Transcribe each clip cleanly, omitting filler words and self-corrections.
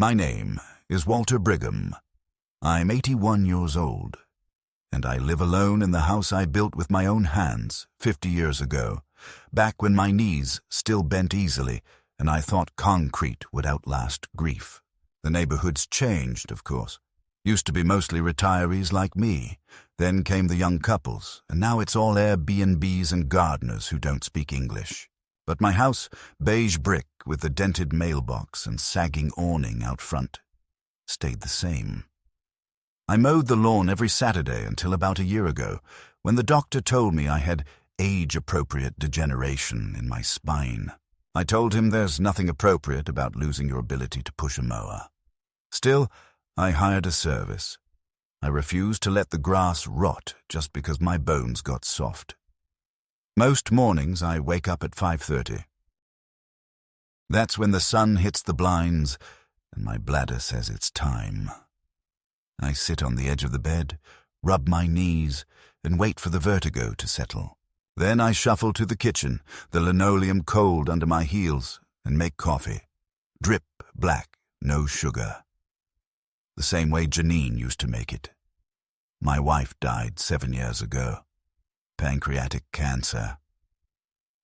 My name is Walter Brigham. I'm 81 years old, and I live alone in the house I built with my own hands 50 years ago, back when my knees still bent easily and I thought concrete would outlast grief. The neighborhood's changed, of course. Used to be mostly retirees like me. Then came the young couples, and now it's all Airbnbs and gardeners who don't speak English. But my house, beige brick with the dented mailbox and sagging awning out front, stayed the same. I mowed the lawn every Saturday until about a year ago, when the doctor told me I had age-appropriate degeneration in my spine. I told him there's nothing appropriate about losing your ability to push a mower. Still, I hired a service. I refused to let the grass rot just because my bones got soft. Most mornings I wake up at 5:30. That's when the sun hits the blinds and my bladder says it's time. I sit on the edge of the bed, rub my knees, and wait for the vertigo to settle. Then I shuffle to the kitchen, the linoleum cold under my heels, and make coffee. Drip black, no sugar. The same way Janine used to make it. My wife died 7 years ago. Pancreatic cancer.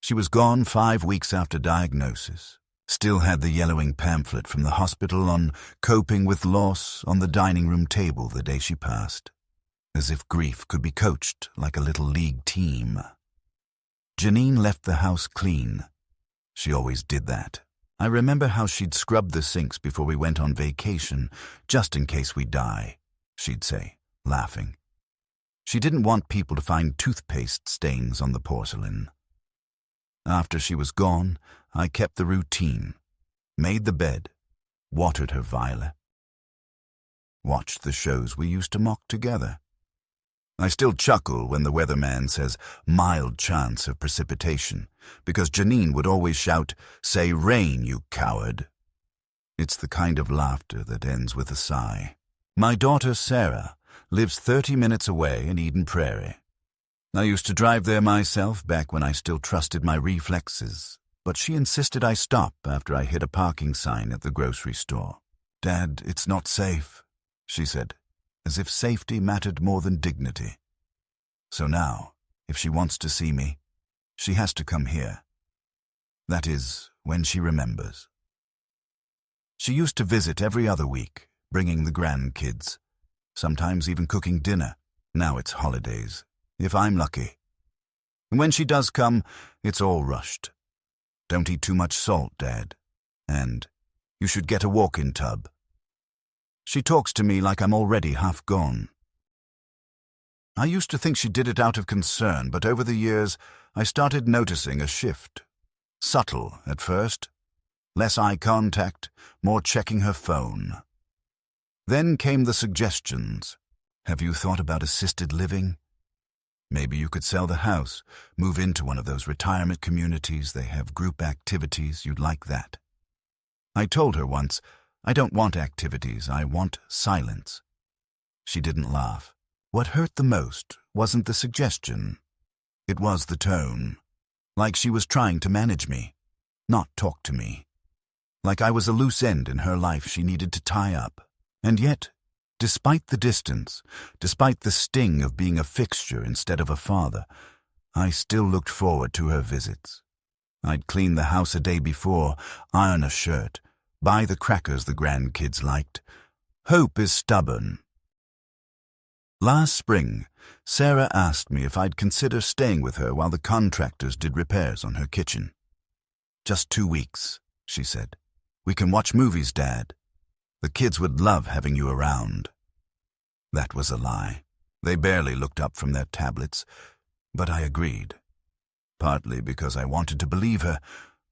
She was gone 5 weeks after diagnosis. Still had the yellowing pamphlet from the hospital on coping with loss on the dining room table the day she passed. As if grief could be coached like a little league team. Janine left the house clean. She always did that. I remember how she'd scrub the sinks before we went on vacation, just in case we die, she'd say, laughing. She didn't want people to find toothpaste stains on the porcelain. After she was gone, I kept the routine, made the bed, watered her violet, watched the shows we used to mock together. I still chuckle when the weatherman says mild chance of precipitation, because Janine would always shout, "Say rain, you coward." It's the kind of laughter that ends with a sigh. My daughter Sarah lives 30 minutes away in Eden Prairie. I used to drive there myself back when I still trusted my reflexes, but she insisted I stop after I hit a parking sign at the grocery store. "Dad, it's not safe," she said, as if safety mattered more than dignity. So now, if she wants to see me, she has to come here. That is, when she remembers. She used to visit every other week, bringing the grandkids, sometimes even cooking dinner. Now it's holidays, if I'm lucky. And when she does come, it's all rushed. "Don't eat too much salt, Dad," and "You should get a walk-in tub." She talks to me like I'm already half gone. I used to think she did it out of concern, but over the years I started noticing a shift. Subtle at first. Less eye contact, more checking her phone. Then came the suggestions. "Have you thought about assisted living? Maybe you could sell the house, move into one of those retirement communities. They have group activities. You'd like that." I told her once, "I don't want activities, I want silence." She didn't laugh. What hurt the most wasn't the suggestion. It was the tone. Like she was trying to manage me, not talk to me. Like I was a loose end in her life she needed to tie up. And yet, despite the distance, despite the sting of being a fixture instead of a father, I still looked forward to her visits. I'd clean the house a day before, iron a shirt, buy the crackers the grandkids liked. Hope is stubborn. Last spring, Sarah asked me if I'd consider staying with her while the contractors did repairs on her kitchen. "Just 2 weeks," she said. "We can watch movies, Dad. The kids would love having you around." That was a lie. They barely looked up from their tablets, but I agreed. Partly because I wanted to believe her,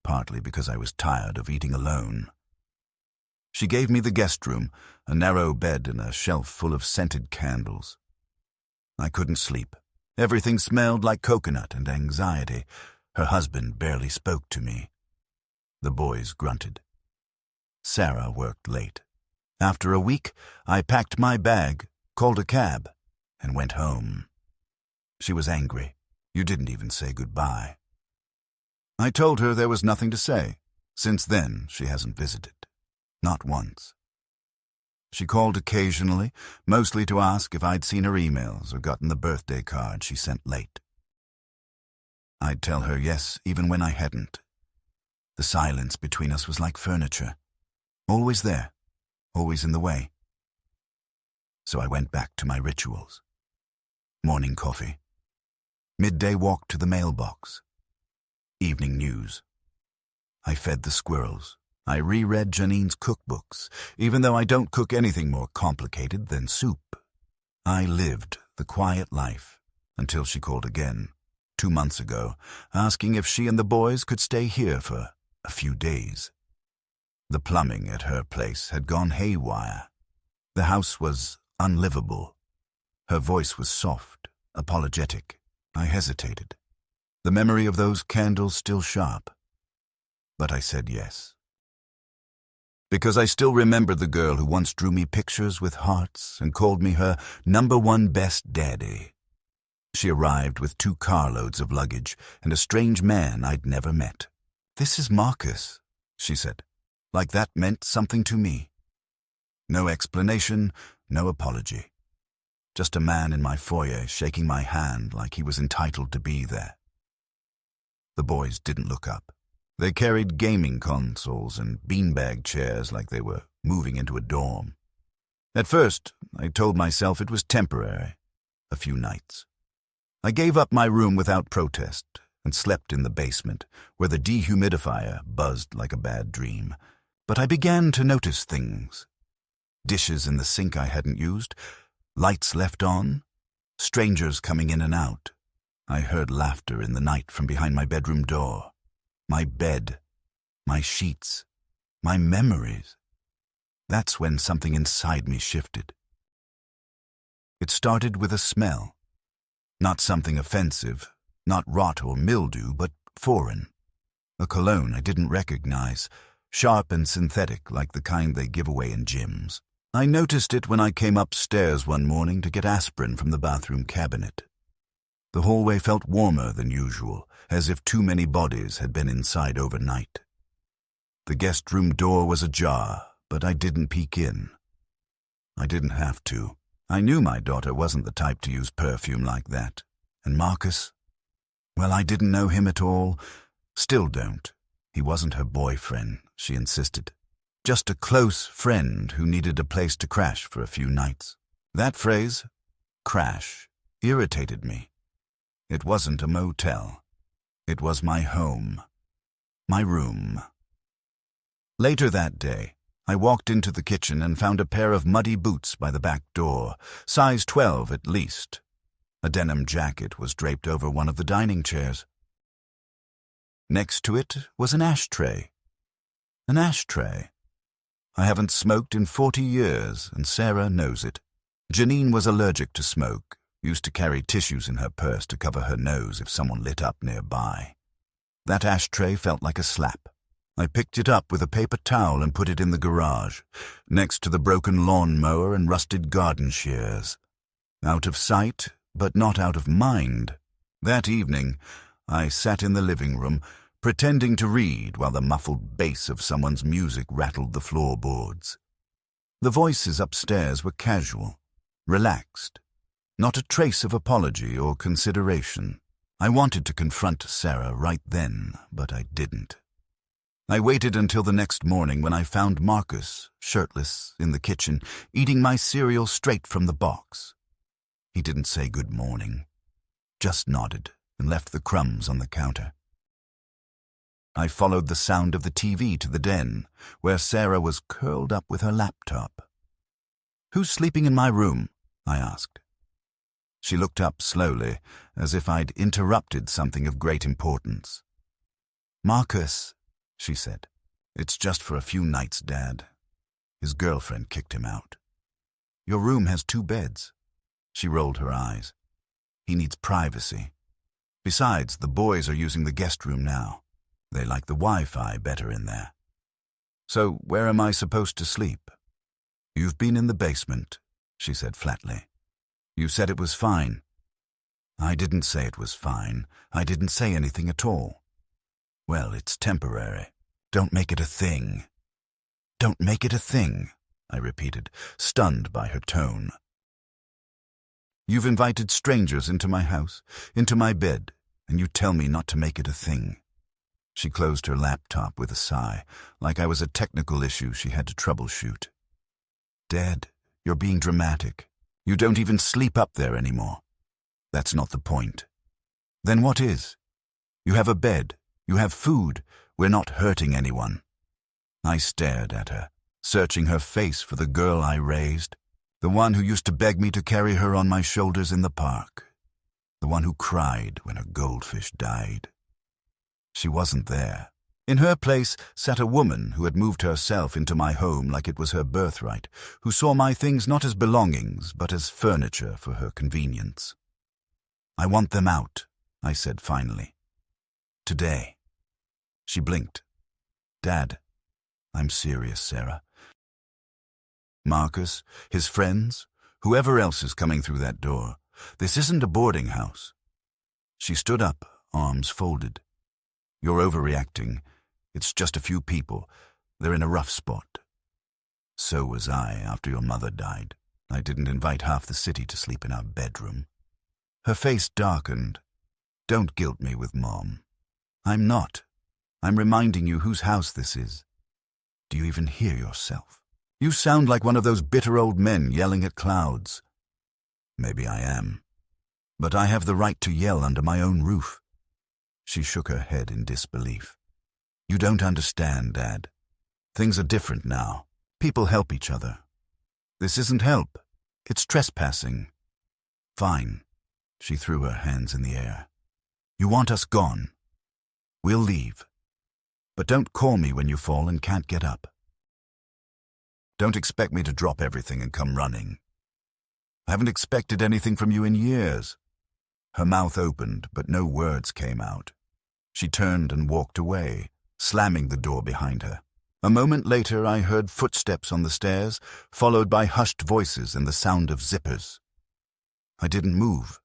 partly because I was tired of eating alone. She gave me the guest room, a narrow bed and a shelf full of scented candles. I couldn't sleep. Everything smelled like coconut and anxiety. Her husband barely spoke to me. The boys grunted. Sarah worked late. After a week, I packed my bag, called a cab, and went home. She was angry. "You didn't even say goodbye." I told her there was nothing to say. Since then, she hasn't visited. Not once. She called occasionally, mostly to ask if I'd seen her emails or gotten the birthday card she sent late. I'd tell her yes, even when I hadn't. The silence between us was like furniture. Always there, always in the way. So I went back to my rituals. Morning coffee. Midday walk to the mailbox. Evening news. I fed the squirrels. I reread Janine's cookbooks, even though I don't cook anything more complicated than soup. I lived the quiet life until she called again, 2 months ago, asking if she and the boys could stay here for a few days. The plumbing at her place had gone haywire. The house was unlivable. Her voice was soft, apologetic. I hesitated. The memory of those candles still sharp. But I said yes. Because I still remembered the girl who once drew me pictures with hearts and called me her #1 best daddy. She arrived with 2 carloads of luggage and a strange man I'd never met. "This is Marcus," she said, like that meant something to me. No explanation, no apology. Just a man in my foyer shaking my hand like he was entitled to be there. The boys didn't look up. They carried gaming consoles and beanbag chairs like they were moving into a dorm. At first, I told myself it was temporary, a few nights. I gave up my room without protest and slept in the basement, where the dehumidifier buzzed like a bad dream. But I began to notice things. Dishes in the sink I hadn't used, lights left on, strangers coming in and out. I heard laughter in the night from behind my bedroom door. My bed, my sheets, my memories. That's when something inside me shifted. It started with a smell. Not something offensive, not rot or mildew, but foreign. A cologne I didn't recognize, sharp and synthetic like the kind they give away in gyms. I noticed it when I came upstairs one morning to get aspirin from the bathroom cabinet. The hallway felt warmer than usual, as if too many bodies had been inside overnight. The guest room door was ajar, but I didn't peek in. I didn't have to. I knew my daughter wasn't the type to use perfume like that. And Marcus? Well, I didn't know him at all. Still don't. He wasn't her boyfriend, she insisted. Just a close friend who needed a place to crash for a few nights. That phrase, crash, irritated me. It wasn't a motel. It was my home. My room. Later that day, I walked into the kitchen and found a pair of muddy boots by the back door, size 12 at least. A denim jacket was draped over one of the dining chairs. Next to it was an ashtray. An ashtray. I haven't smoked in 40 years, and Sarah knows it. Janine was allergic to smoke, used to carry tissues in her purse to cover her nose if someone lit up nearby. That ashtray felt like a slap. I picked it up with a paper towel and put it in the garage, next to the broken lawnmower and rusted garden shears. Out of sight, but not out of mind. That evening, I sat in the living room, pretending to read while the muffled bass of someone's music rattled the floorboards. The voices upstairs were casual, relaxed. Not a trace of apology or consideration. I wanted to confront Sarah right then, but I didn't. I waited until the next morning when I found Marcus, shirtless, in the kitchen, eating my cereal straight from the box. He didn't say good morning, just nodded and left the crumbs on the counter. I followed the sound of the TV to the den, where Sarah was curled up with her laptop. "Who's sleeping in my room?" I asked. She looked up slowly, as if I'd interrupted something of great importance. "Marcus," she said. "It's just for a few nights, Dad. His girlfriend kicked him out. Your room has 2 beds." She rolled her eyes. "He needs privacy. Besides, the boys are using the guest room now. They like the Wi-Fi better in there. So where am I supposed to sleep?" "You've been in the basement," she said flatly. "You said it was fine." "I didn't say it was fine. I didn't say anything at all." "Well, it's temporary. Don't make it a thing." "Don't make it a thing," I repeated, stunned by her tone. You've invited strangers into my house, into my bed, and you tell me not to make it a thing. She closed her laptop with a sigh, like I was a technical issue she had to troubleshoot. Dad, you're being dramatic. You don't even sleep up there anymore. That's not the point. Then what is? You have a bed. You have food. We're not hurting anyone. I stared at her, searching her face for the girl I raised, the one who used to beg me to carry her on my shoulders in the park, the one who cried when a goldfish died. She wasn't there. In her place sat a woman who had moved herself into my home like it was her birthright, who saw my things not as belongings but as furniture for her convenience. I want them out, I said finally. Today. She blinked. Dad, I'm serious, Sarah. Marcus, his friends, whoever else is coming through that door. This isn't a boarding house. She stood up, arms folded. You're overreacting. It's just a few people. They're in a rough spot. So was I after your mother died. I didn't invite half the city to sleep in our bedroom. Her face darkened. Don't guilt me with Mom. I'm not. I'm reminding you whose house this is. Do you even hear yourself? You sound like one of those bitter old men yelling at clouds. Maybe I am. But I have the right to yell under my own roof. She shook her head in disbelief. You don't understand, Dad. Things are different now. People help each other. This isn't help. It's trespassing. Fine. She threw her hands in the air. You want us gone? We'll leave. But don't call me when you fall and can't get up. Don't expect me to drop everything and come running. I haven't expected anything from you in years. Her mouth opened, but no words came out. She turned and walked away, slamming the door behind her. A moment later, I heard footsteps on the stairs, followed by hushed voices and the sound of zippers. I didn't move.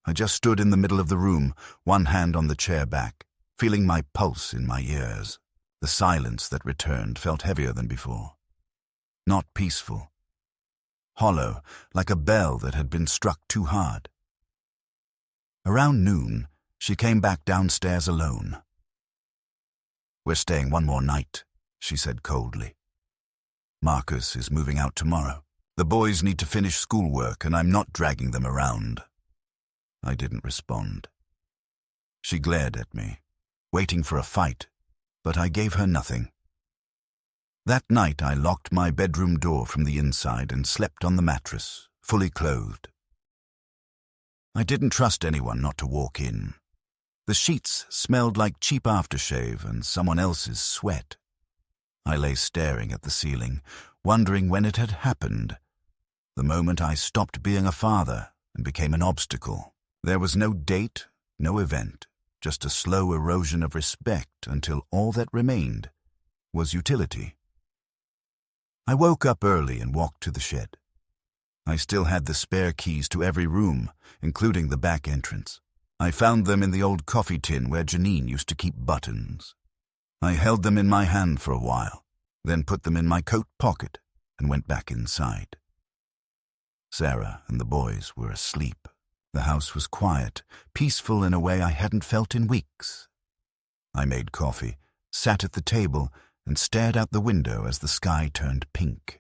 I just stood in the middle of the room, one hand on the chair back, feeling my pulse in my ears. The silence that returned felt heavier than before. Not peaceful. Hollow, like a bell that had been struck too hard. Around noon, she came back downstairs alone. We're staying one more night, she said coldly. Marcus is moving out tomorrow. The boys need to finish schoolwork, and I'm not dragging them around. I didn't respond. She glared at me, waiting for a fight, but I gave her nothing. That night I locked my bedroom door from the inside and slept on the mattress, fully clothed. I didn't trust anyone not to walk in. The sheets smelled like cheap aftershave and someone else's sweat. I lay staring at the ceiling, wondering when it had happened. The moment I stopped being a father and became an obstacle. There was no date, no event, just a slow erosion of respect until all that remained was utility. I woke up early and walked to the shed. I still had the spare keys to every room, including the back entrance. I found them in the old coffee tin where Janine used to keep buttons. I held them in my hand for a while, then put them in my coat pocket and went back inside. Sarah and the boys were asleep. The house was quiet, peaceful in a way I hadn't felt in weeks. I made coffee, sat at the table, and stared out the window as the sky turned pink.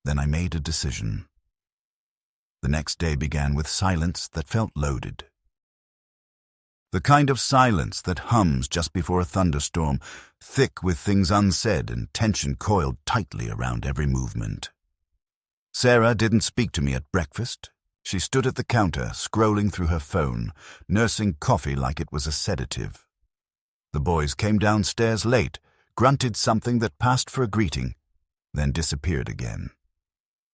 Then I made a decision. The next day began with silence that felt loaded. The kind of silence that hums just before a thunderstorm, thick with things unsaid and tension coiled tightly around every movement. Sarah didn't speak to me at breakfast. She stood at the counter, scrolling through her phone, nursing coffee like it was a sedative. The boys came downstairs late, grunted something that passed for a greeting, then disappeared again.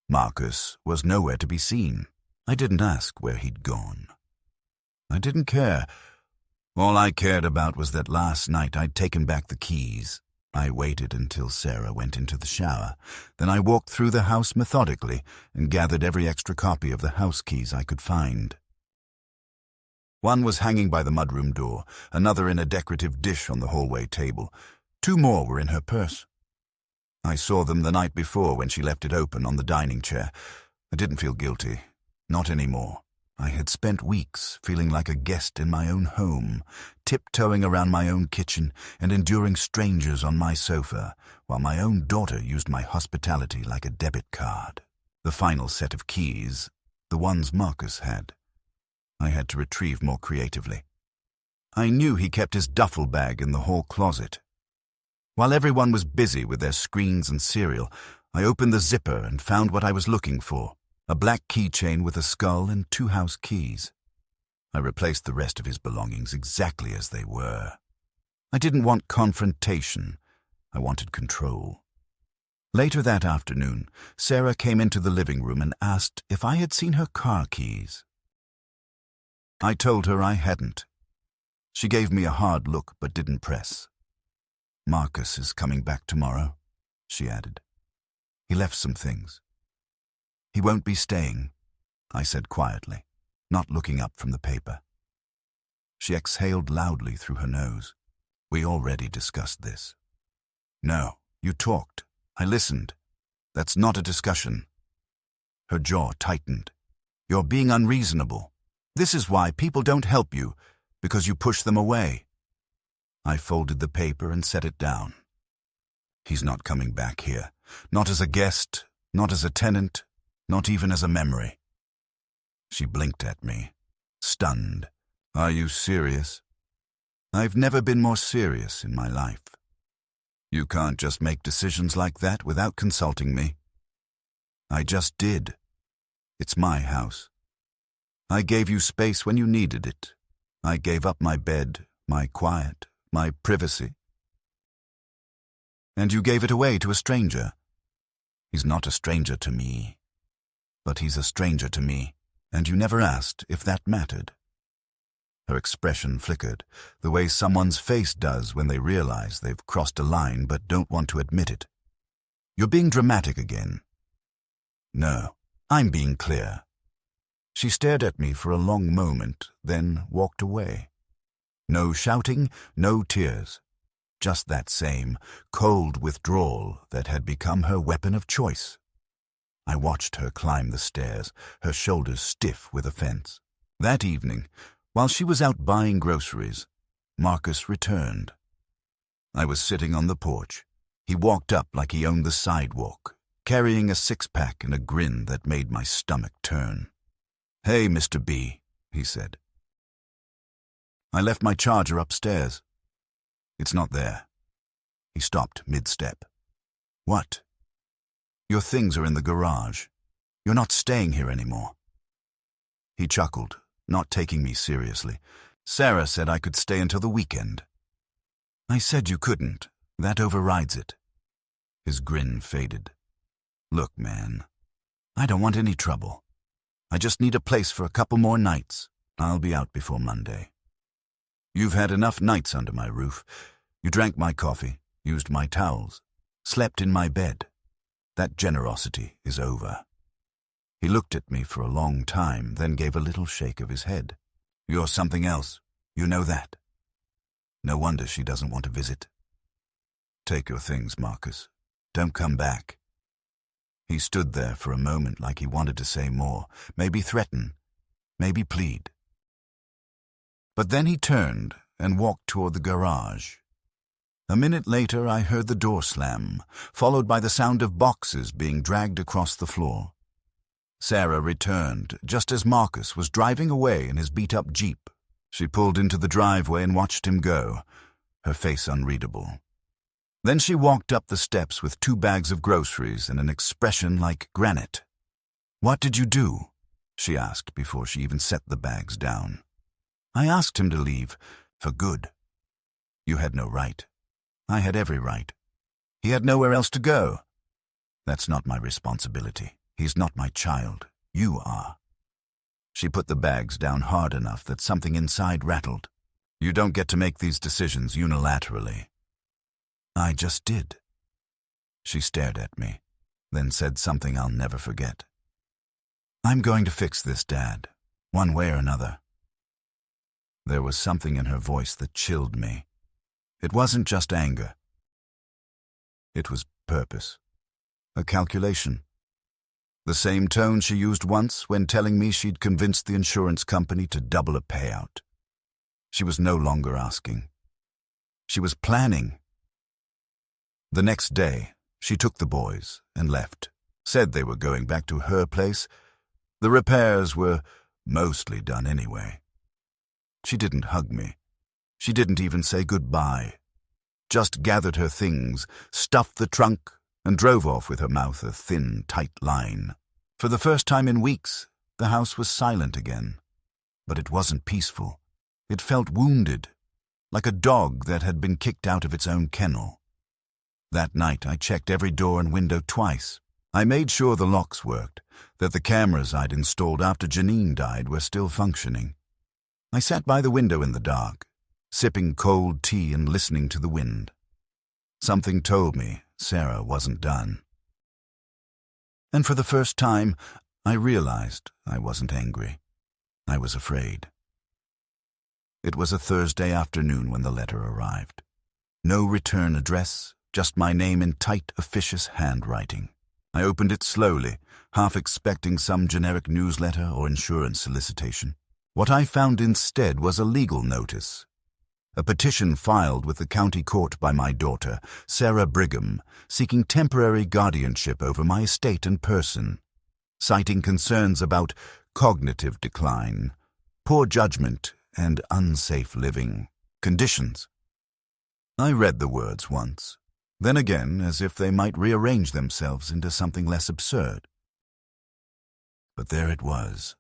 Marcus was nowhere to be seen. I didn't ask where he'd gone. I didn't care. All I cared about was that last night I'd taken back the keys. I waited until Sarah went into the shower. Then I walked through the house methodically and gathered every extra copy of the house keys I could find. One was hanging by the mudroom door, another in a decorative dish on the hallway table. 2 more were in her purse. I saw them the night before when she left it open on the dining chair. I didn't feel guilty. Not anymore. I had spent weeks feeling like a guest in my own home, tiptoeing around my own kitchen and enduring strangers on my sofa, while my own daughter used my hospitality like a debit card. The final set of keys, the ones Marcus had, I had to retrieve more creatively. I knew he kept his duffel bag in the hall closet. While everyone was busy with their screens and cereal, I opened the zipper and found what I was looking for. A black keychain with a skull and 2 house keys. I replaced the rest of his belongings exactly as they were. I didn't want confrontation. I wanted control. Later that afternoon, Sarah came into the living room and asked if I had seen her car keys. I told her I hadn't. She gave me a hard look but didn't press. "Marcus is coming back tomorrow," she added. "He left some things. He won't be staying," I said quietly, not looking up from the paper. She exhaled loudly through her nose. "We already discussed this." "No, you talked. I listened. That's not a discussion." Her jaw tightened. "You're being unreasonable. This is why people don't help you, because you push them away." I folded the paper and set it down. "He's not coming back here. Not as a guest, not as a tenant, not even as a memory." She blinked at me, stunned. "Are you serious?" "I've never been more serious in my life." "You can't just make decisions like that without consulting me." "I just did. It's my house. I gave you space when you needed it. I gave up my bed, my quiet, my privacy. And you gave it away to a stranger." "He's not a stranger to me. But he's a stranger to me, and you never asked if that mattered." Her expression flickered, the way someone's face does when they realize they've crossed a line but don't want to admit it. "You're being dramatic again." "No, I'm being clear." She stared at me for a long moment, then walked away. No shouting, no tears. Just that same, cold withdrawal that had become her weapon of choice. I watched her climb the stairs, her shoulders stiff with offense. That evening, while she was out buying groceries, Marcus returned. I was sitting on the porch. He walked up like he owned the sidewalk, carrying a six-pack and a grin that made my stomach turn. "Hey, Mr. B," he said. "I left my charger upstairs." "It's not there." He stopped mid-step. "What?" "Your things are in the garage. You're not staying here anymore." He chuckled, not taking me seriously. "Sarah said I could stay until the weekend." "I said you couldn't. That overrides it." His grin faded. "Look, man, I don't want any trouble. I just need a place for a couple more nights. I'll be out before Monday. You've had enough nights under my roof. You drank my coffee, used my towels, slept in my bed. That generosity is over." He looked at me for a long time, then gave a little shake of his head. "You're something else. You know that. No wonder she doesn't want to visit. Take your things, Marcus. Don't come back." He stood there for a moment like he wanted to say more, maybe threaten, maybe plead. But then he turned and walked toward the garage. A minute later, I heard the door slam, followed by the sound of boxes being dragged across the floor. Sarah returned just as Marcus was driving away in his beat-up Jeep. She pulled into the driveway and watched him go, her face unreadable. Then she walked up the steps with 2 bags of groceries and an expression like granite. "What did you do?" she asked before she even set the bags down. "I asked him to leave, for good." "You had no right." "I had every right. He had nowhere else to go." "That's not my responsibility. He's not my child. You are." She put the bags down hard enough that something inside rattled. "You don't get to make these decisions unilaterally." "I just did." She stared at me, then said something I'll never forget. "I'm going to fix this, Dad, one way or another." There was something in her voice that chilled me. It wasn't just anger. It was purpose. A calculation. The same tone she used once when telling me she'd convinced the insurance company to double a payout. She was no longer asking. She was planning. The next day, she took the boys and left, said they were going back to her place. The repairs were mostly done anyway. She didn't hug me. She didn't even say goodbye. Just gathered her things, stuffed the trunk, and drove off with her mouth a thin, tight line. For the first time in weeks, the house was silent again. But it wasn't peaceful. It felt wounded, like a dog that had been kicked out of its own kennel. That night, I checked every door and window twice. I made sure the locks worked, that the cameras I'd installed after Janine died were still functioning. I sat by the window in the dark, sipping cold tea and listening to the wind. Something told me Sarah wasn't done. And for the first time, I realized I wasn't angry. I was afraid. It was a Thursday afternoon when the letter arrived. No return address, just my name in tight, officious handwriting. I opened it slowly, half expecting some generic newsletter or insurance solicitation. What I found instead was a legal notice. A petition filed with the county court by my daughter, Sarah Brigham, seeking temporary guardianship over my estate and person, citing concerns about cognitive decline, poor judgment, and unsafe living conditions. I read the words once, then again as if they might rearrange themselves into something less absurd. But there it was,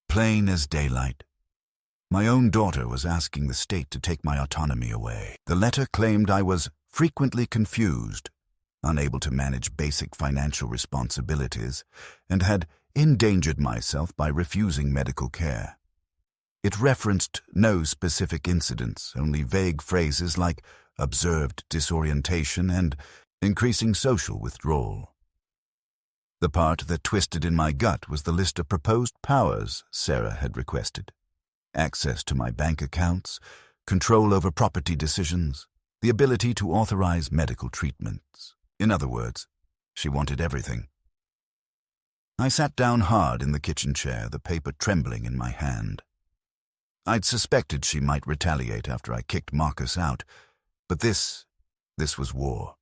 plain as daylight. My own daughter was asking the state to take my autonomy away. The letter claimed I was frequently confused, unable to manage basic financial responsibilities, and had endangered myself by refusing medical care. It referenced no specific incidents, only vague phrases like observed disorientation and increasing social withdrawal. The part that twisted in my gut was the list of proposed powers Sarah had requested. Access to my bank accounts, control over property decisions, the ability to authorize medical treatments. In other words, she wanted everything. I sat down hard in the kitchen chair, the paper trembling in my hand. I'd suspected she might retaliate after I kicked Marcus out, but this was war.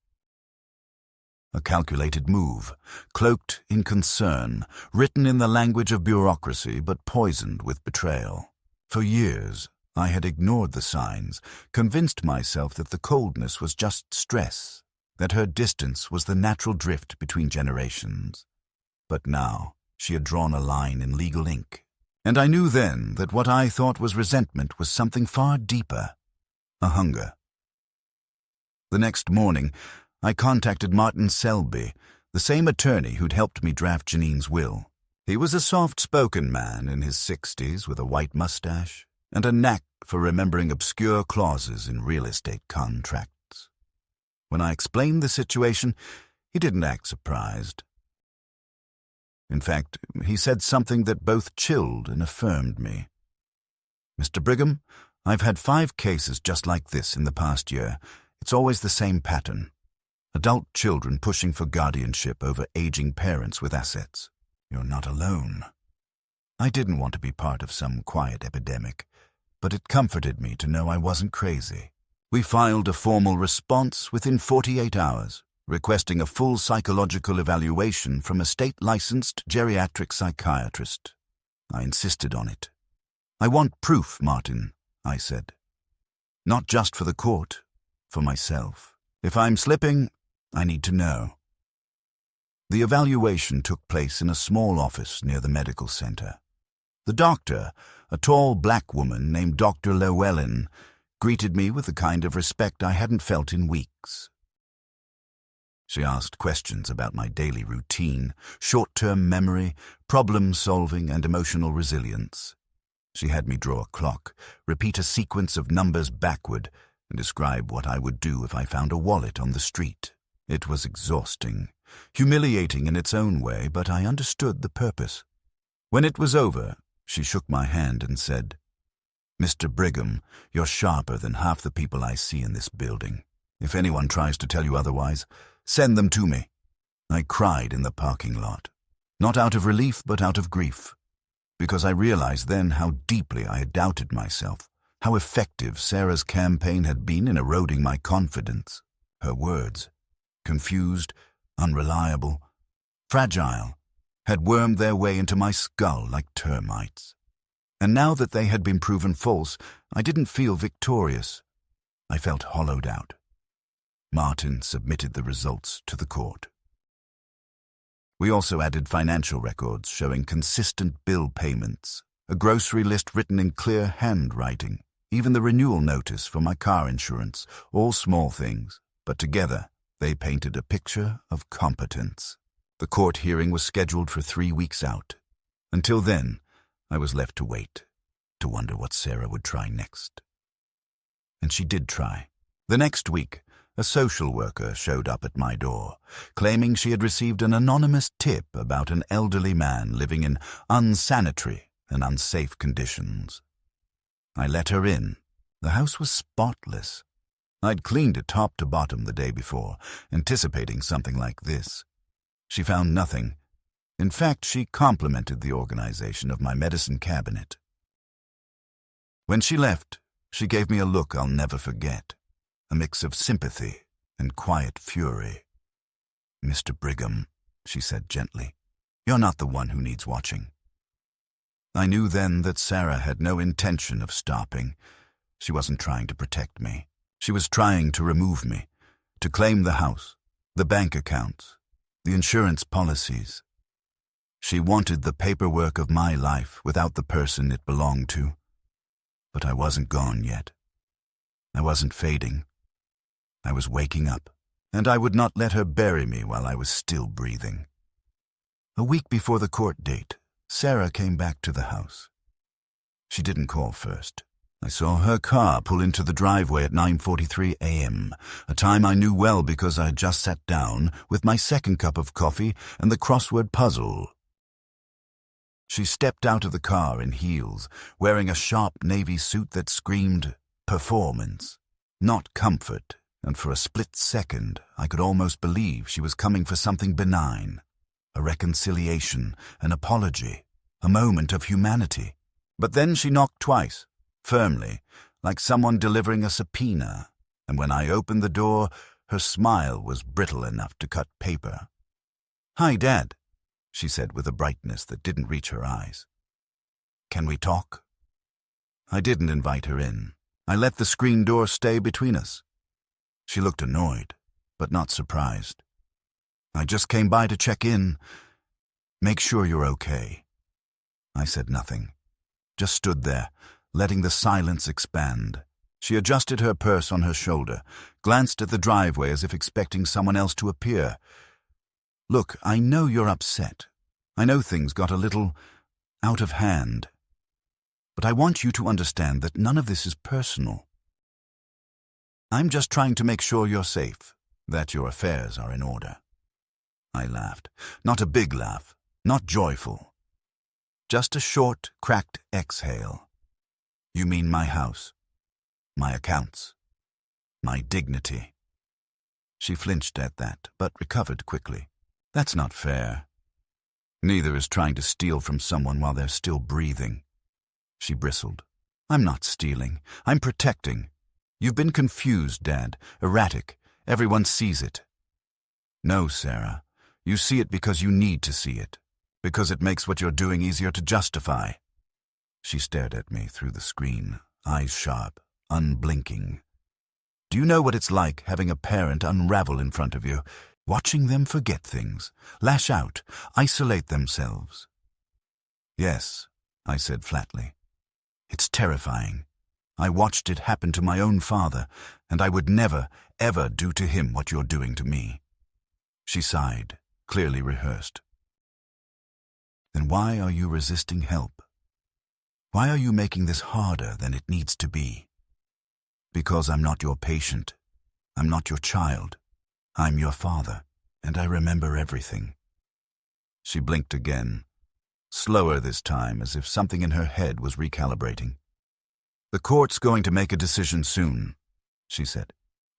A calculated move, cloaked in concern, written in the language of bureaucracy but poisoned with betrayal. For years, I had ignored the signs, convinced myself that the coldness was just stress, that her distance was the natural drift between generations. But now, she had drawn a line in legal ink, and I knew then that what I thought was resentment was something far deeper, a hunger. The next morning, I contacted Martin Selby, the same attorney who'd helped me draft Janine's will. He was a soft-spoken man in his 60s with a white mustache and a knack for remembering obscure clauses in real estate contracts. When I explained the situation, he didn't act surprised. In fact, he said something that both chilled and affirmed me. "Mr. Brigham, I've had 5 cases just like this in the past year. It's always the same pattern. Adult children pushing for guardianship over aging parents with assets. You're not alone." I didn't want to be part of some quiet epidemic, but it comforted me to know I wasn't crazy. We filed a formal response within 48 hours, requesting a full psychological evaluation from a state-licensed geriatric psychiatrist. I insisted on it. "I want proof, Martin," I said. "Not just for the court, for myself. If I'm slipping, I need to know." The evaluation took place in a small office near the medical center. The doctor, a tall black woman named Dr. Llewellyn, greeted me with the kind of respect I hadn't felt in weeks. She asked questions about my daily routine, short-term memory, problem-solving, and emotional resilience. She had me draw a clock, repeat a sequence of numbers backward, and describe what I would do if I found a wallet on the street. It was exhausting, humiliating in its own way, but I understood the purpose. When it was over, she shook my hand and said, "Mr. Brigham, you're sharper than half the people I see in this building. If anyone tries to tell you otherwise, Send them to me." I cried in the parking lot, not out of relief but out of grief, because I realized then how deeply I had doubted myself, how effective Sarah's campaign had been in eroding my confidence. Her words, confused, unreliable, fragile, had wormed their way into my skull like termites. And now that they had been proven false, I didn't feel victorious. I felt hollowed out. Martin submitted the results to the court. We also added financial records showing consistent bill payments, a grocery list written in clear handwriting, even the renewal notice for my car insurance, all small things, but together they painted a picture of competence. The court hearing was scheduled for 3 weeks out. Until then, I was left to wait, to wonder what Sarah would try next. And she did try. The next week, a social worker showed up at my door, claiming she had received an anonymous tip about an elderly man living in unsanitary and unsafe conditions. I let her in. The house was spotless. I'd cleaned it top to bottom the day before, anticipating something like this. She found nothing. In fact, she complimented the organization of my medicine cabinet. When she left, she gave me a look I'll never forget, a mix of sympathy and quiet fury. "Mr. Brigham," she said gently, "you're not the one who needs watching." I knew then that Sarah had no intention of stopping. She wasn't trying to protect me. She was trying to remove me, to claim the house, the bank accounts, the insurance policies. She wanted the paperwork of my life without the person it belonged to. But I wasn't gone yet. I wasn't fading. I was waking up, and I would not let her bury me while I was still breathing. A week before the court date, Sarah came back to the house. She didn't call first. I saw her car pull into the driveway at 9:43 a.m., a time I knew well because I had just sat down with my second cup of coffee and the crossword puzzle. She stepped out of the car in heels, wearing a sharp navy suit that screamed performance, not comfort, and for a split second I could almost believe she was coming for something benign, a reconciliation, an apology, a moment of humanity. But then she knocked twice, firmly, like someone delivering a subpoena, and when I opened the door, her smile was brittle enough to cut paper. "Hi, Dad," she said with a brightness that didn't reach her eyes. "Can we talk?" I didn't invite her in. I let the screen door stay between us. She looked annoyed, but not surprised. "I just came by to check in. Make sure you're okay." I said nothing, just stood there, letting the silence expand. She adjusted her purse on her shoulder, glanced at the driveway as if expecting someone else to appear. "Look, I know you're upset. I know things got a little out of hand. But I want you to understand that none of this is personal. I'm just trying to make sure you're safe, that your affairs are in order." I laughed. Not a big laugh, not joyful. Just a short, cracked exhale. "You mean my house, my accounts, my dignity?" She flinched at that, but recovered quickly. "That's not fair. Neither is trying to steal from someone while they're still breathing." She bristled. "I'm not stealing. I'm protecting. You've been confused, Dad, erratic. Everyone sees it." "No, Sarah. You see it because you need to see it, because it makes what you're doing easier to justify." She stared at me through the screen, eyes sharp, unblinking. "Do you know what it's like having a parent unravel in front of you, watching them forget things, lash out, isolate themselves?" "Yes," I said flatly. "It's terrifying. I watched it happen to my own father, and I would never, ever do to him what you're doing to me." She sighed, clearly rehearsed. "Then why are you resisting help? Why are you making this harder than it needs to be?" "Because I'm not your patient. I'm not your child. I'm your father, and I remember everything." She blinked again, slower this time, as if something in her head was recalibrating. "The court's going to make a decision soon," she said.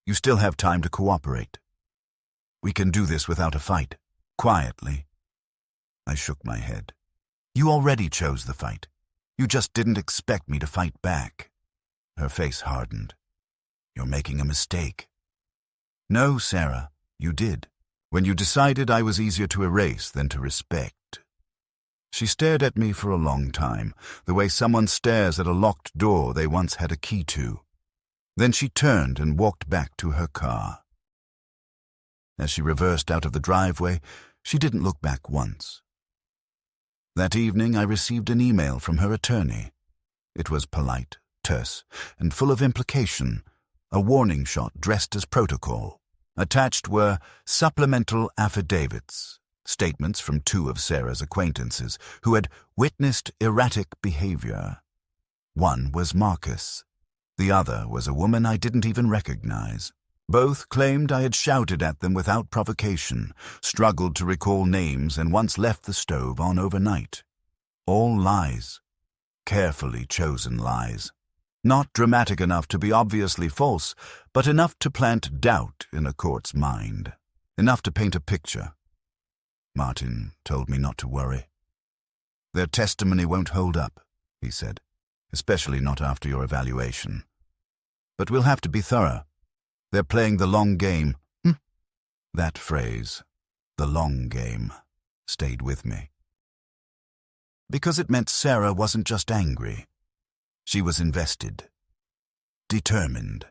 "You still have time to cooperate." We can do this without a fight. Quietly. I shook my head. You already chose the fight. You just didn't expect me to fight back. Her face hardened. You're making a mistake. No, Sarah, you did. When you decided I was easier to erase than to respect. She stared at me for a long time, the way someone stares at a locked door they once had a key to. Then she turned and walked back to her car. As she reversed out of the driveway, she didn't look back once. That evening I received an email from her attorney. It was polite, terse, and full of implication, a warning shot dressed as protocol. Attached were supplemental affidavits, statements from 2 of Sarah's acquaintances who had witnessed erratic behavior. One was Marcus. The other was a woman I didn't even recognize. Both claimed I had shouted at them without provocation, struggled to recall names, and once left the stove on overnight. All lies. Carefully chosen lies. Not dramatic enough to be obviously false, but enough to plant doubt in a court's mind. Enough to paint a picture. Martin told me not to worry. Their testimony won't hold up, he said, especially not after your evaluation. But we'll have to be thorough. They're playing the long game. That phrase, the long game, stayed with me. Because it meant Sarah wasn't just angry. She was invested. Determined.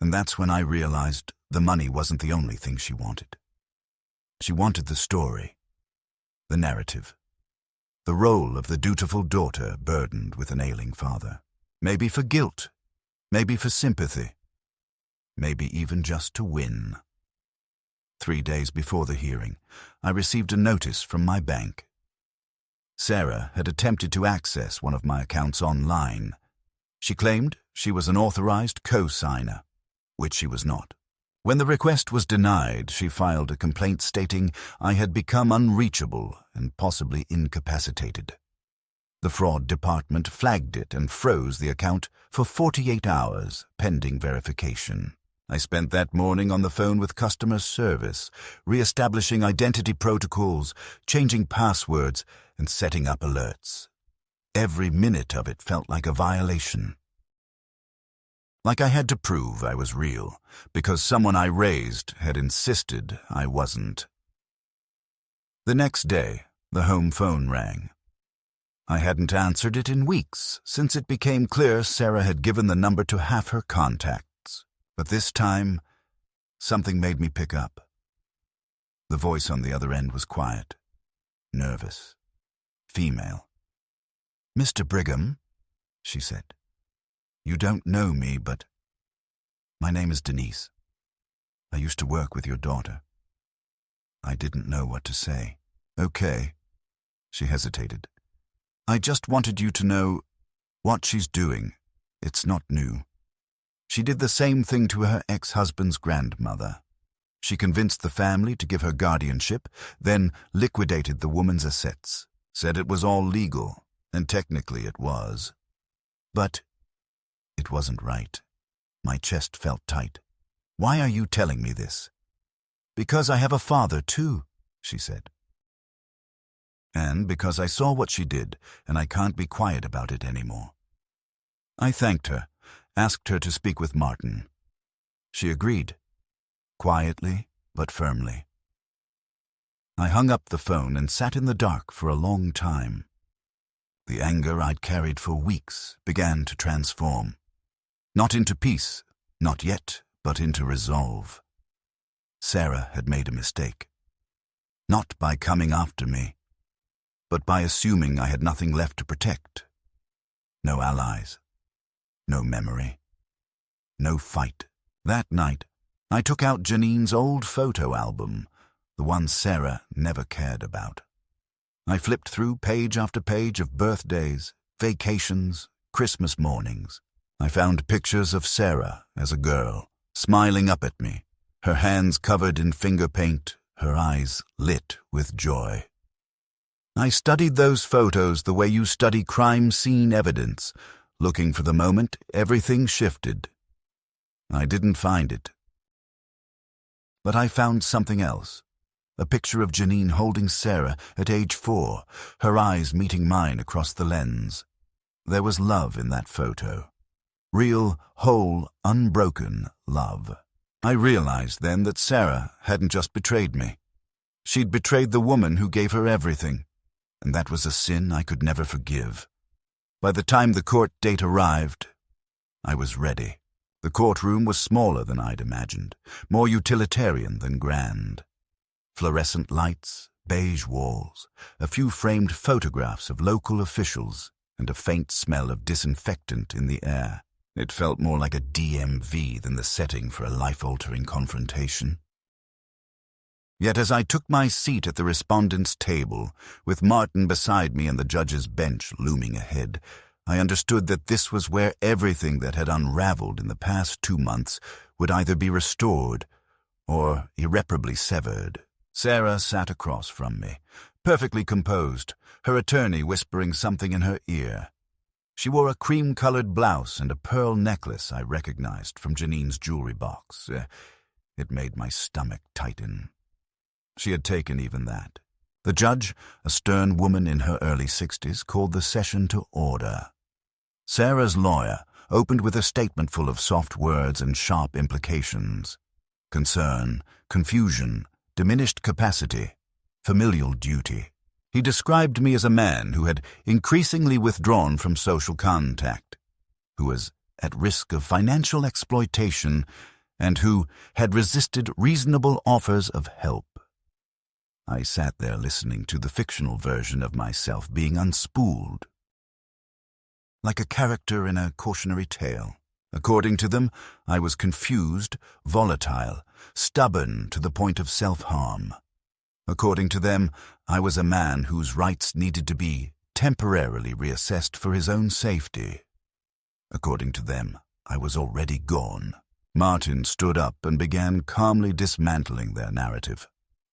And that's when I realized the money wasn't the only thing she wanted. She wanted the story, the narrative, the role of the dutiful daughter burdened with an ailing father. Maybe for guilt, maybe for sympathy, maybe even just to win. 3 days before the hearing, I received a notice from my bank. Sarah had attempted to access one of my accounts online. She claimed she was an authorized co-signer, which she was not. When the request was denied, she filed a complaint stating I had become unreachable and possibly incapacitated. The fraud department flagged it and froze the account for 48 hours, pending verification. I spent that morning on the phone with customer service, re-establishing identity protocols, changing passwords, and setting up alerts. Every minute of it felt like a violation. Like I had to prove I was real, because someone I raised had insisted I wasn't. The next day, the home phone rang. I hadn't answered it in weeks, since it became clear Sarah had given the number to half her contacts. But this time, something made me pick up. The voice on the other end was quiet, nervous, female. "Mr. Brigham," she said. "You don't know me, but my name is Denise. I used to work with your daughter." I didn't know what to say. "Okay," she hesitated. "I just wanted you to know what she's doing. It's not new. She did the same thing to her ex-husband's grandmother. She convinced the family to give her guardianship, then liquidated the woman's assets, said it was all legal, and technically it was. But it wasn't right. My chest felt tight. "Why are you telling me this?" "Because I have a father, too," she said. "And because I saw what she did, and I can't be quiet about it anymore." I thanked her, asked her to speak with Martin. She agreed, quietly but firmly. I hung up the phone and sat in the dark for a long time. The anger I'd carried for weeks began to transform. Not into peace, not yet, but into resolve. Sarah had made a mistake. Not by coming after me, but by assuming I had nothing left to protect. No allies. No memory. No fight. That night, I took out Janine's old photo album, the one Sarah never cared about. I flipped through page after page of birthdays, vacations, Christmas mornings. I found pictures of Sarah as a girl, smiling up at me, her hands covered in finger paint, her eyes lit with joy. I studied those photos the way you study crime scene evidence, looking for the moment everything shifted. I didn't find it. But I found something else. A picture of Janine holding Sarah at age 4, her eyes meeting mine across the lens. There was love in that photo. Real, whole, unbroken love. I realized then that Sarah hadn't just betrayed me. She'd betrayed the woman who gave her everything, and that was a sin I could never forgive. By the time the court date arrived, I was ready. The courtroom was smaller than I'd imagined, more utilitarian than grand. Fluorescent lights, beige walls, a few framed photographs of local officials, and a faint smell of disinfectant in the air. It felt more like a DMV than the setting for a life-altering confrontation. Yet as I took my seat at the respondents' table, with Martin beside me and the judge's bench looming ahead, I understood that this was where everything that had unraveled in the past 2 months would either be restored or irreparably severed. Sarah sat across from me, perfectly composed, her attorney whispering something in her ear. She wore a cream-colored blouse and a pearl necklace I recognized from Janine's jewelry box. It made my stomach tighten. She had taken even that. The judge, a stern woman in her early 60s, called the session to order. Sarah's lawyer opened with a statement full of soft words and sharp implications. Concern, confusion, diminished capacity, familial duty. He described me as a man who had increasingly withdrawn from social contact, who was at risk of financial exploitation, and who had resisted reasonable offers of help. I sat there listening to the fictional version of myself being unspooled, like a character in a cautionary tale. According to them, I was confused, volatile, stubborn to the point of self-harm. According to them, I was a man whose rights needed to be temporarily reassessed for his own safety. According to them, I was already gone. Martin stood up and began calmly dismantling their narrative.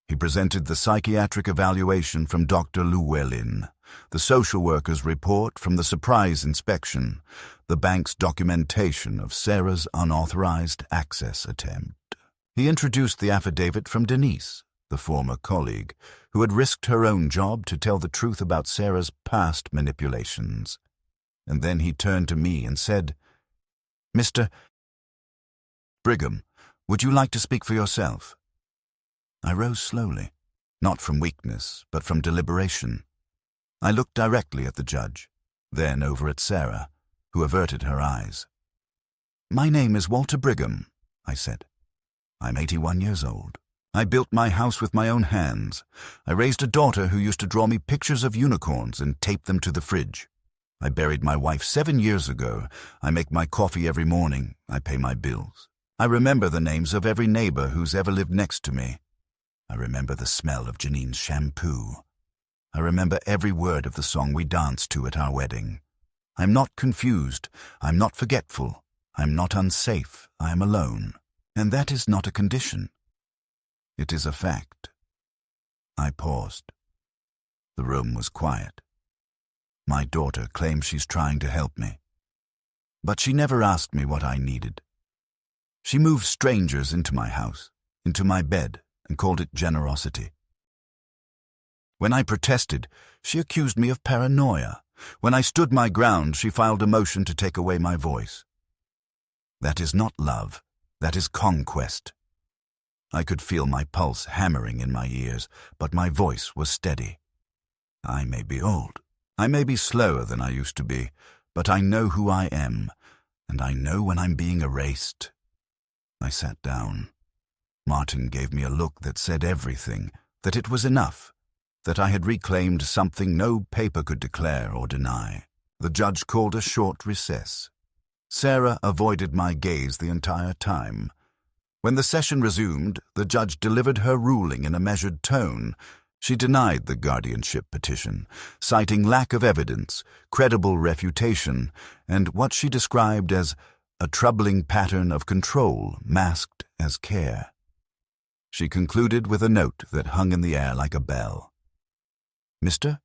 He presented the psychiatric evaluation from Dr. Llewellyn, the social worker's report from the surprise inspection, the bank's documentation of Sarah's unauthorized access attempt. He introduced the affidavit from Denise, the former colleague, who had risked her own job to tell the truth about Sarah's past manipulations. And then he turned to me and said, "Mr. Brigham, would you like to speak for yourself?" I rose slowly, not from weakness, but from deliberation. I looked directly at the judge, then over at Sarah, who averted her eyes. "My name is Walter Brigham," I said. "I'm 81 years old. I built my house with my own hands. I raised a daughter who used to draw me pictures of unicorns and tape them to the fridge. I buried my wife 7 years ago. I make my coffee every morning. I pay my bills. I remember the names of every neighbor who's ever lived next to me. I remember the smell of Janine's shampoo. I remember every word of the song we danced to at our wedding. I'm not confused. I'm not forgetful. I'm not unsafe. I am alone. And that is not a condition. It is a fact." I paused. The room was quiet. My daughter claims she's trying to help me, but she never asked me what I needed. She moved strangers into my house, into my bed, and called it generosity. When I protested, she accused me of paranoia. When I stood my ground, she filed a motion to take away my voice. That is not love. That is conquest. I could feel my pulse hammering in my ears, but my voice was steady. I may be old. I may be slower than I used to be, but I know who I am, and I know when I'm being erased. I sat down. Martin gave me a look that said everything, that it was enough, that I had reclaimed something no paper could declare or deny. The judge called a short recess. Sarah avoided my gaze the entire time. When the session resumed, the judge delivered her ruling in a measured tone. She denied the guardianship petition, citing lack of evidence, credible refutation, and what she described as a troubling pattern of control masked as care. She concluded with a note that hung in the air like a bell. "Mr.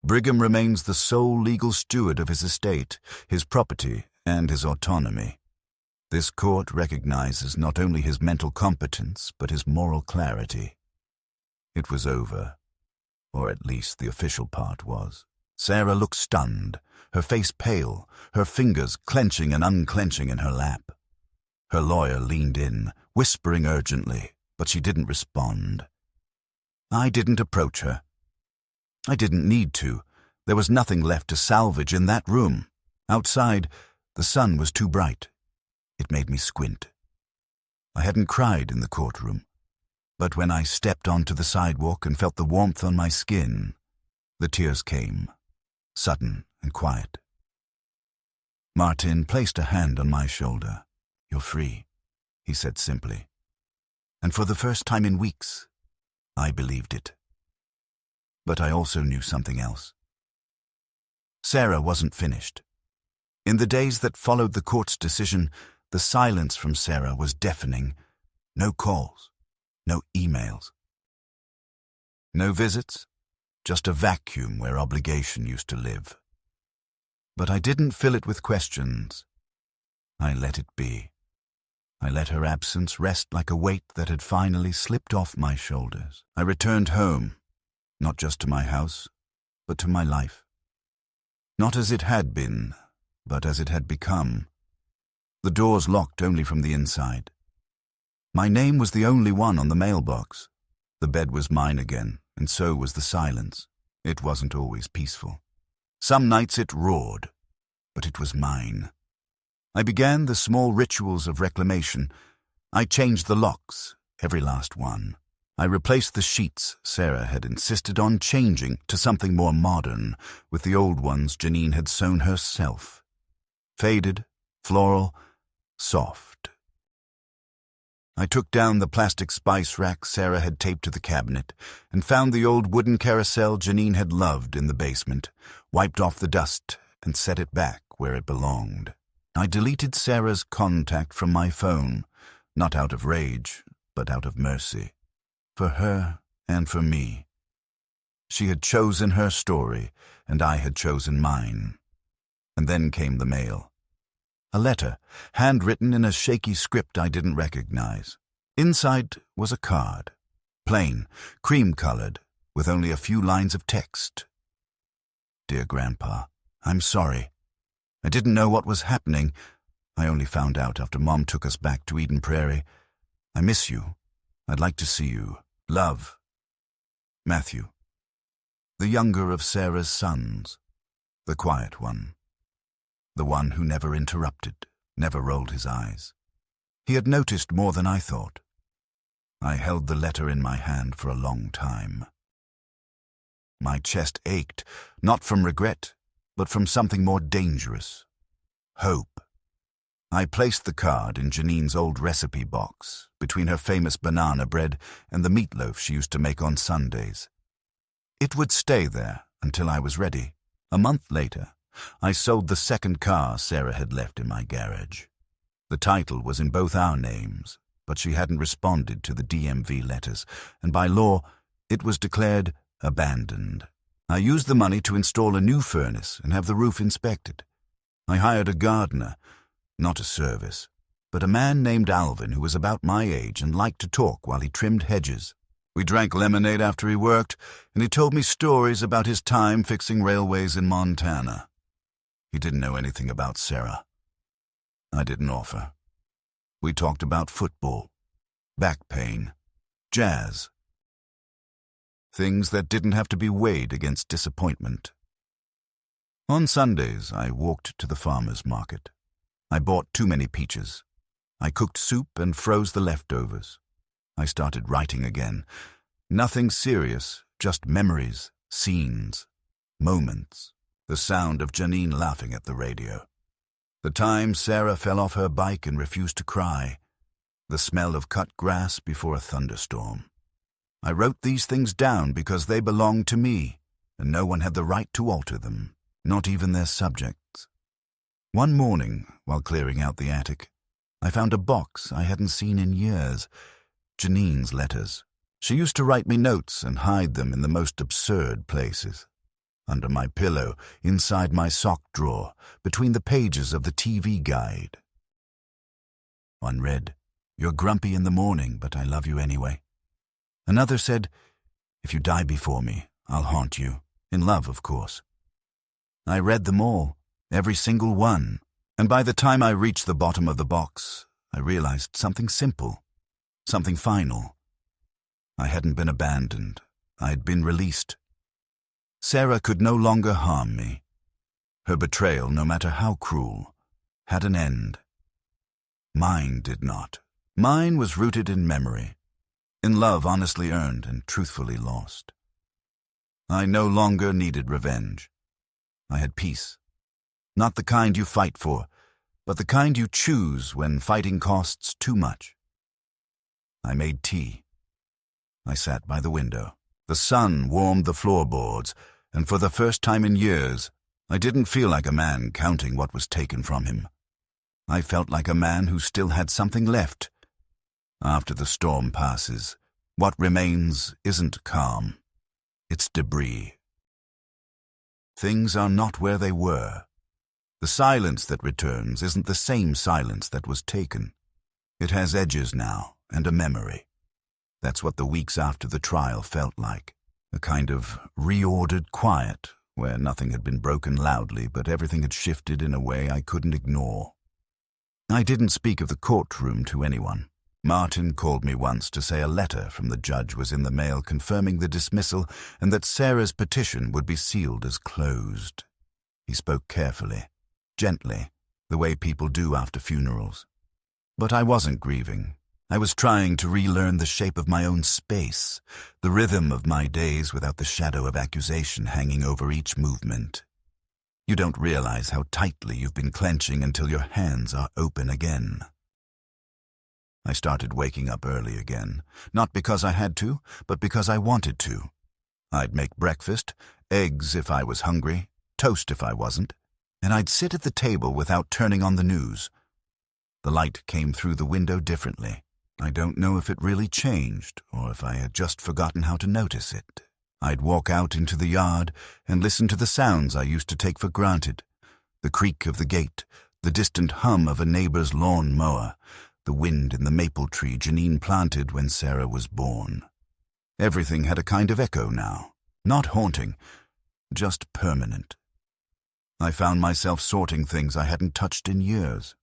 Brigham remains the sole legal steward of his estate, his property, and his autonomy. This court recognizes not only his mental competence, but his moral clarity. It was over, or at least the official part was. Sarah looked stunned, her face pale, her fingers clenching and unclenching in her lap. Her lawyer leaned in, whispering urgently, but she didn't respond. I didn't approach her. I didn't need to. There was nothing left to salvage in that room. Outside, the sun was too bright. It made me squint. I hadn't cried in the courtroom, but when I stepped onto the sidewalk and felt the warmth on my skin, the tears came, sudden and quiet. Martin placed a hand on my shoulder. "You're free," he said simply. And for the first time in weeks, I believed it. But I also knew something else. Sarah wasn't finished. In the days that followed the court's decision, the silence from Sarah was deafening. No calls, no emails. No visits, just a vacuum where obligation used to live. But I didn't fill it with questions. I let it be. I let her absence rest like a weight that had finally slipped off my shoulders. I returned home, not just to my house, but to my life. Not as it had been, but as it had become. The doors locked only from the inside. My name was the only one on the mailbox. The bed was mine again, and so was the silence. It wasn't always peaceful. Some nights it roared, but it was mine. I began the small rituals of reclamation. I changed the locks, every last one. I replaced the sheets Sarah had insisted on changing to something more modern, with the old ones Janine had sewn herself. Faded, floral, soft. I took down the plastic spice rack Sarah had taped to the cabinet and found the old wooden carousel Janine had loved in the basement, wiped off the dust and set it back where it belonged. I deleted Sarah's contact from my phone, not out of rage, but out of mercy. For her and for me. She had chosen her story, and I had chosen mine. And then came the mail. A letter, handwritten in a shaky script I didn't recognize. Inside was a card, plain, cream-colored, with only a few lines of text. "Dear Grandpa, I'm sorry. I didn't know what was happening. I only found out after Mom took us back to Eden Prairie. I miss you. I'd like to see you. Love. Matthew." The younger of Sarah's sons. The quiet one. The one who never interrupted, never rolled his eyes. He had noticed more than I thought. I held the letter in my hand for a long time. My chest ached, not from regret, but from something more dangerous. Hope. I placed the card in Janine's old recipe box, between her famous banana bread and the meatloaf she used to make on Sundays. It would stay there until I was ready. A month later, I sold the second car Sarah had left in my garage. The title was in both our names, but she hadn't responded to the DMV letters, and by law, it was declared abandoned. I used the money to install a new furnace and have the roof inspected. I hired a gardener, not a service, but a man named Alvin who was about my age and liked to talk while he trimmed hedges. We drank lemonade after he worked, and he told me stories about his time fixing railways in Montana. He didn't know anything about Sarah. I didn't offer. We talked about football, back pain, jazz. Things that didn't have to be weighed against disappointment. On Sundays, I walked to the farmer's market. I bought too many peaches. I cooked soup and froze the leftovers. I started writing again. Nothing serious, just memories, scenes, moments. The sound of Janine laughing at the radio. The time Sarah fell off her bike and refused to cry. The smell of cut grass before a thunderstorm. I wrote these things down because they belonged to me, and no one had the right to alter them, not even their subjects. One morning, while clearing out the attic, I found a box I hadn't seen in years. Janine's letters. She used to write me notes and hide them in the most absurd places. Under my pillow, inside my sock drawer, between the pages of the TV guide. One read, "You're grumpy in the morning, but I love you anyway." Another said, "If you die before me, I'll haunt you." In love, of course. I read them all, every single one, and by the time I reached the bottom of the box, I realized something simple, something final. I hadn't been abandoned. I had been released. Sarah could no longer harm me. Her betrayal, no matter how cruel, had an end. Mine did not. Mine was rooted in memory, in love honestly earned and truthfully lost. I no longer needed revenge. I had peace. Not the kind you fight for, but the kind you choose when fighting costs too much. I made tea. I sat by the window. The sun warmed the floorboards, and for the first time in years, I didn't feel like a man counting what was taken from him. I felt like a man who still had something left. After the storm passes, what remains isn't calm. It's debris. Things are not where they were. The silence that returns isn't the same silence that was taken. It has edges now, and a memory. That's what the weeks after the trial felt like. A kind of reordered quiet, where nothing had been broken loudly, but everything had shifted in a way I couldn't ignore. I didn't speak of the courtroom to anyone. Martin called me once to say a letter from the judge was in the mail confirming the dismissal and that Sarah's petition would be sealed as closed. He spoke carefully, gently, the way people do after funerals. But I wasn't grieving. I was trying to relearn the shape of my own space, the rhythm of my days without the shadow of accusation hanging over each movement. You don't realize how tightly you've been clenching until your hands are open again. I started waking up early again, not because I had to, but because I wanted to. I'd make breakfast, eggs if I was hungry, toast if I wasn't, and I'd sit at the table without turning on the news. The light came through the window differently. I don't know if it really changed, or if I had just forgotten how to notice it. I'd walk out into the yard and listen to the sounds I used to take for granted. The creak of the gate, the distant hum of a neighbor's lawn mower, the wind in the maple tree Janine planted when Sarah was born. Everything had a kind of echo now, not haunting, just permanent. I found myself sorting things I hadn't touched in years.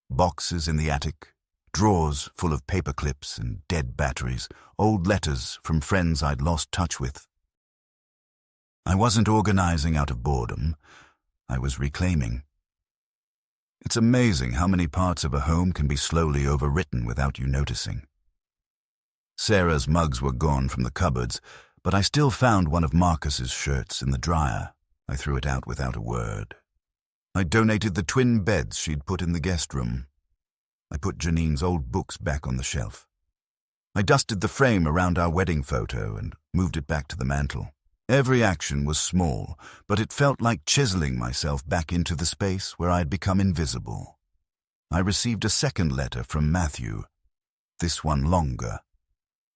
Boxes in the attic, drawers full of paper clips and dead batteries, old letters from friends I'd lost touch with. I wasn't organizing out of boredom. I was reclaiming. It's amazing how many parts of a home can be slowly overwritten without you noticing. Sarah's mugs were gone from the cupboards, but I still found one of Marcus's shirts in the dryer. I threw it out without a word. I donated the twin beds she'd put in the guest room. I put Janine's old books back on the shelf. I dusted the frame around our wedding photo and moved it back to the mantel. Every action was small, but it felt like chiseling myself back into the space where I had become invisible. I received a second letter from Matthew, this one longer.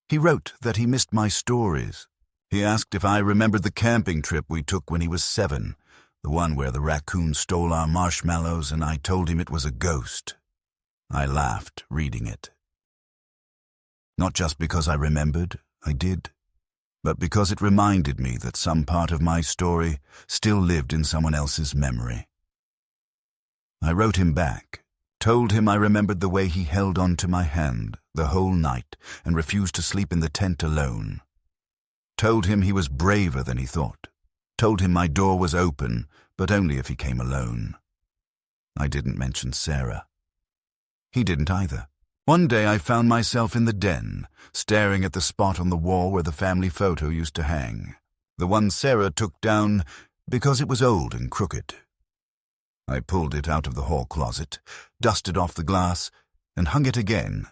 He wrote that he missed my stories. He asked if I remembered the camping trip we took when he was 7, the one where the raccoon stole our marshmallows and I told him it was a ghost. I laughed, reading it. Not just because I remembered, I did, but because it reminded me that some part of my story still lived in someone else's memory. I wrote him back, told him I remembered the way he held on to my hand the whole night and refused to sleep in the tent alone. Told him he was braver than he thought. Told him my door was open, but only if he came alone. I didn't mention Sarah. He didn't either. One day I found myself in the den, staring at the spot on the wall where the family photo used to hang, the one Sarah took down because it was old and crooked. I pulled it out of the hall closet, dusted off the glass, and hung it again,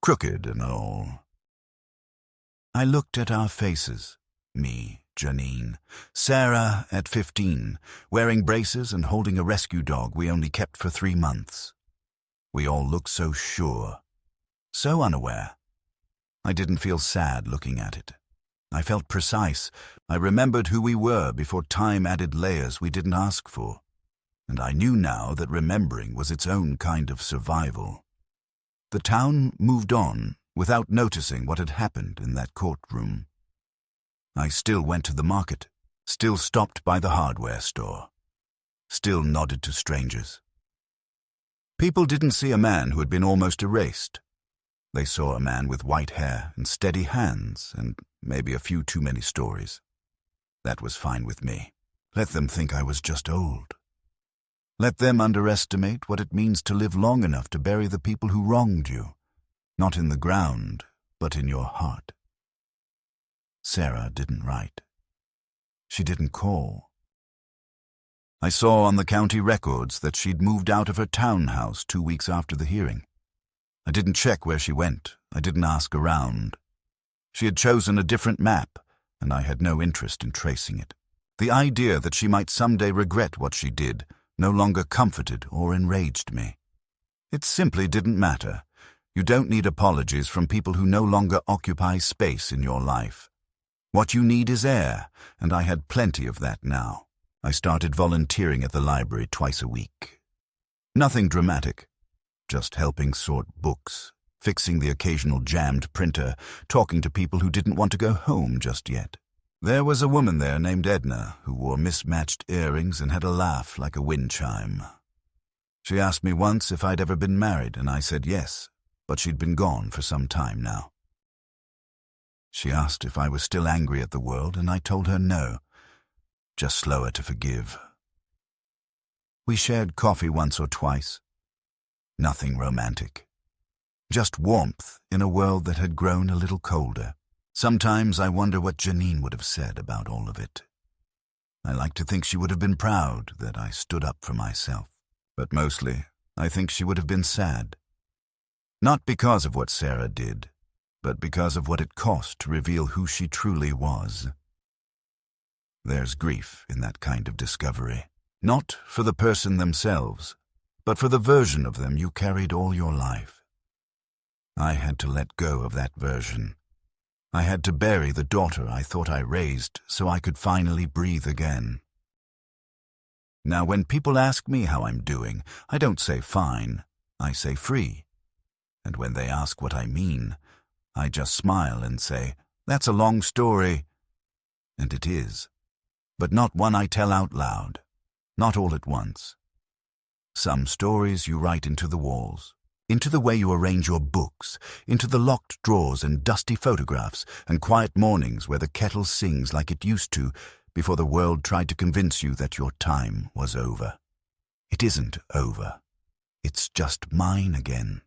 crooked and all. I looked at our faces, me, Janine, Sarah at 15, wearing braces and holding a rescue dog we only kept for 3 months. We all looked so sure, so unaware. I didn't feel sad looking at it. I felt precise. I remembered who we were before time added layers we didn't ask for. And I knew now that remembering was its own kind of survival. the town moved on without noticing what had happened in that courtroom. I still went to the market, still stopped by the hardware store, still nodded to strangers. People didn't see a man who had been almost erased. They saw a man with white hair and steady hands and maybe a few too many stories. That was fine with me. Let them think I was just old. Let them underestimate what it means to live long enough to bury the people who wronged you, not in the ground, but in your heart. Sarah didn't write. She didn't call. I saw on the county records that she'd moved out of her townhouse 2 weeks after the hearing. I didn't check where she went. I didn't ask around. She had chosen a different map, and I had no interest in tracing it. The idea that she might someday regret what she did no longer comforted or enraged me. It simply didn't matter. You don't need apologies from people who no longer occupy space in your life. What you need is air, and I had plenty of that now. I started volunteering at the library twice a week. Nothing dramatic, just helping sort books, fixing the occasional jammed printer, talking to people who didn't want to go home just yet. There was a woman there named Edna who wore mismatched earrings and had a laugh like a wind chime. She asked me once if I'd ever been married, and I said yes, but she'd been gone for some time now. She asked if I was still angry at the world, and I told her no, just slower to forgive. We shared coffee once or twice. Nothing romantic. Just warmth in a world that had grown a little colder. Sometimes I wonder what Janine would have said about all of it. I like to think she would have been proud that I stood up for myself. But mostly, I think she would have been sad. Not because of what Sarah did, but because of what it cost to reveal who she truly was. There's grief in that kind of discovery. Not for the person themselves, but for the version of them you carried all your life. I had to let go of that version. I had to bury the daughter I thought I raised so I could finally breathe again. Now, when people ask me how I'm doing, I don't say fine, I say free. And when they ask what I mean, I just smile and say, that's a long story. And it is, but not one I tell out loud, not all at once. Some stories you write into the walls, into the way you arrange your books, into the locked drawers and dusty photographs and quiet mornings where the kettle sings like it used to before the world tried to convince you that your time was over. It isn't over. It's just mine again.